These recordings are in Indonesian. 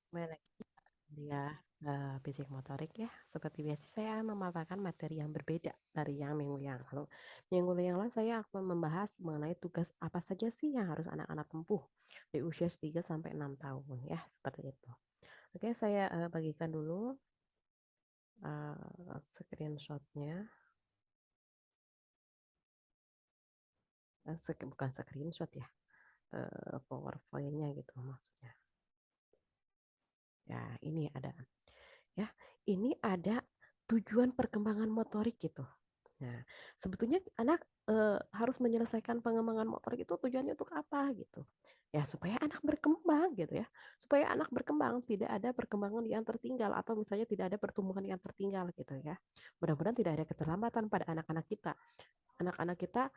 Kembali lagi ya, fisik motorik ya. Seperti biasa saya memaparkan materi yang berbeda dari yang minggu yang lalu. Minggu yang lalu saya akan membahas mengenai tugas apa saja sih yang harus anak-anak tempuh di usia 3 sampai 6 tahun ya, seperti itu. Oke, saya bagikan dulu screenshotnya. Bukan screenshot ya, PowerPoint-nya gitu maksudnya. Ya, ini ada ya. Ini ada tujuan perkembangan motorik gitu. Nah, sebetulnya anak harus menyelesaikan pengembangan motorik itu tujuannya untuk apa gitu. Ya, supaya anak berkembang gitu ya. Supaya anak berkembang, tidak ada perkembangan yang tertinggal atau misalnya tidak ada pertumbuhan yang tertinggal gitu ya. Mudah-mudahan tidak ada keterlambatan pada anak-anak kita. Anak-anak kita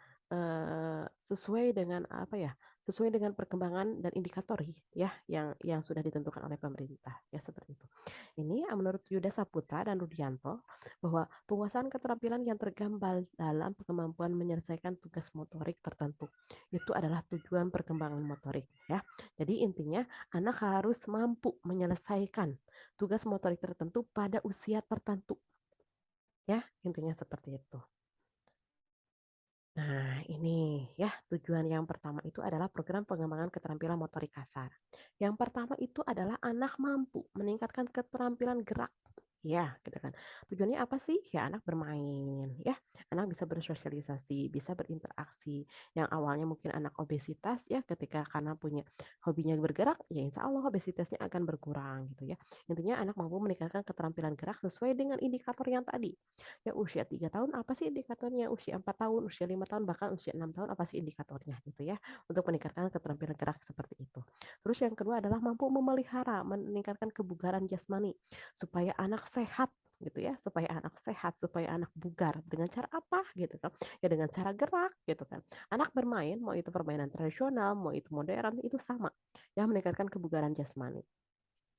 sesuai dengan apa ya? Sesuai dengan perkembangan dan indikator ya yang sudah ditentukan oleh pemerintah ya seperti itu. Ini menurut Yuda Saputra dan Rudianto bahwa penguasaan keterampilan yang tergambar dalam kemampuan menyelesaikan tugas motorik tertentu itu adalah tujuan perkembangan motorik ya. Jadi intinya anak harus mampu menyelesaikan tugas motorik tertentu pada usia tertentu ya, intinya seperti itu. Nah, ini ya tujuan yang pertama itu adalah program pengembangan keterampilan motorik kasar. Yang pertama itu adalah anak mampu meningkatkan keterampilan gerak. Ya, gitu kan. Tujuannya apa sih? Ya anak bermain, ya. Anak bisa bersosialisasi, bisa berinteraksi. Yang awalnya mungkin anak obesitas ya ketika karena punya hobinya bergerak, ya insya Allah obesitasnya akan berkurang gitu ya. Intinya anak mampu meningkatkan keterampilan gerak sesuai dengan indikator yang tadi. Ya usia 3 tahun apa sih indikatornya? Usia 4 tahun, usia 5 tahun, bahkan usia 6 tahun apa sih indikatornya gitu ya. Untuk meningkatkan keterampilan gerak seperti itu. Terus yang kedua adalah mampu memelihara, meningkatkan kebugaran jasmani supaya anak sehat gitu ya, supaya anak sehat, supaya anak bugar dengan cara apa gitu kan? Ya dengan cara gerak gitu kan. Anak bermain, mau itu permainan tradisional, mau itu modern, itu sama. Ya meningkatkan kebugaran jasmani.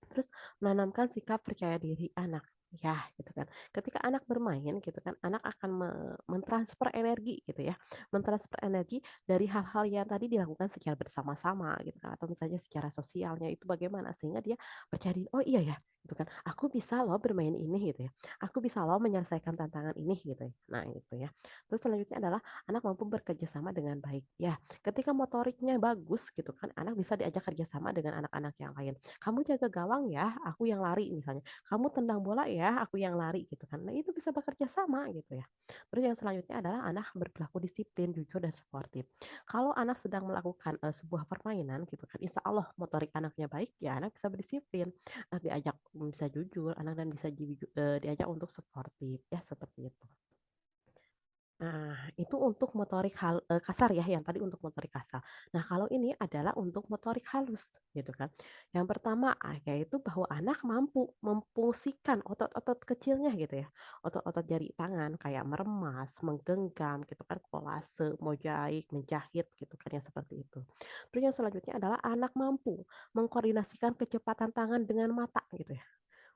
Terus menanamkan sikap percaya diri anak. Ya, gitu kan. Ketika anak bermain gitu kan, anak akan mentransfer energi gitu ya. Mentransfer energi dari hal-hal yang tadi dilakukan secara bersama-sama gitu kan atau misalnya secara sosialnya itu bagaimana sehingga dia percaya diri, oh iya ya, gitu kan. Aku bisa loh bermain ini gitu ya. Aku bisa loh menyelesaikan tantangan ini gitu ya. Nah, itu ya. Terus selanjutnya adalah anak mampu bekerja sama dengan baik. Ya, ketika motoriknya bagus gitu kan, anak bisa diajak kerjasama dengan anak-anak yang lain. Kamu jaga gawang ya, aku yang lari misalnya. Kamu tendang bola ya, aku yang lari gitu kan. Nah, itu bisa bekerja sama gitu ya. Terus yang selanjutnya adalah anak berperilaku disiplin, jujur dan sportif. Kalau anak sedang melakukan sebuah permainan gitu kan, insya Allah motorik anaknya baik, ya anak bisa berdisiplin. Anak diajak bisa jujur, anak dan bisa diajak untuk sportif ya seperti itu. Nah, itu untuk motorik kasar ya, yang tadi untuk motorik kasar. Nah, kalau ini adalah untuk motorik halus, gitu kan. Yang pertama, yaitu bahwa anak mampu memfungsikan otot-otot kecilnya gitu ya. Otot-otot jari tangan kayak meremas, menggenggam gitu kan, kolase, mozaik, menjahit gitu kan, yang seperti itu. Terus yang selanjutnya adalah anak mampu mengkoordinasikan kecepatan tangan dengan mata gitu ya.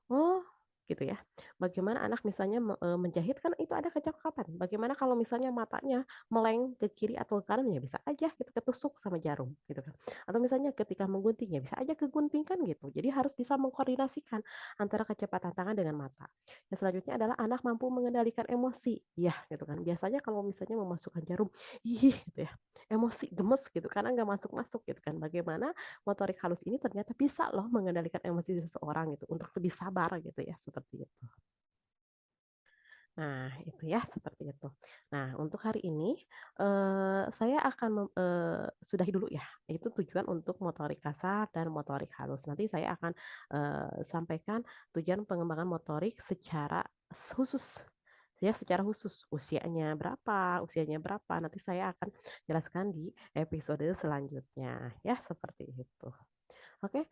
Oh, gitu ya. Bagaimana anak misalnya menjahit kan itu ada kecakapan. Bagaimana kalau misalnya matanya meleng ke kiri atau ke kanan ya bisa aja gitu ketusuk sama jarum gitu kan. Atau misalnya ketika menggunting ya bisa aja kegunting kan gitu. Jadi harus bisa mengkoordinasikan antara kecepatan tangan dengan mata. Yang selanjutnya adalah anak mampu mengendalikan emosi. Ya gitu kan. Biasanya kalau misalnya memasukkan jarum, ih gitu ya. Emosi gemes gitu karena nggak masuk-masuk gitu kan. Bagaimana motorik halus ini ternyata bisa loh mengendalikan emosi seseorang gitu untuk lebih sabar gitu ya seperti itu. Nah, itu ya seperti itu. Nah, untuk hari ini saya akan sudahi dulu ya. Itu tujuan untuk motorik kasar dan motorik halus. Nanti saya akan sampaikan tujuan pengembangan motorik secara khusus ya secara khusus usianya berapa nanti saya akan jelaskan di episode selanjutnya ya seperti itu. Oke,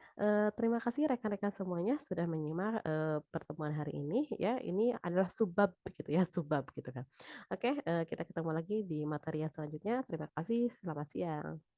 terima kasih rekan-rekan semuanya sudah menyimak pertemuan hari ini ya. Ini adalah subbab gitu ya, subbab gitu kan. Oke, kita ketemu lagi di materi yang selanjutnya. Terima kasih, selamat siang.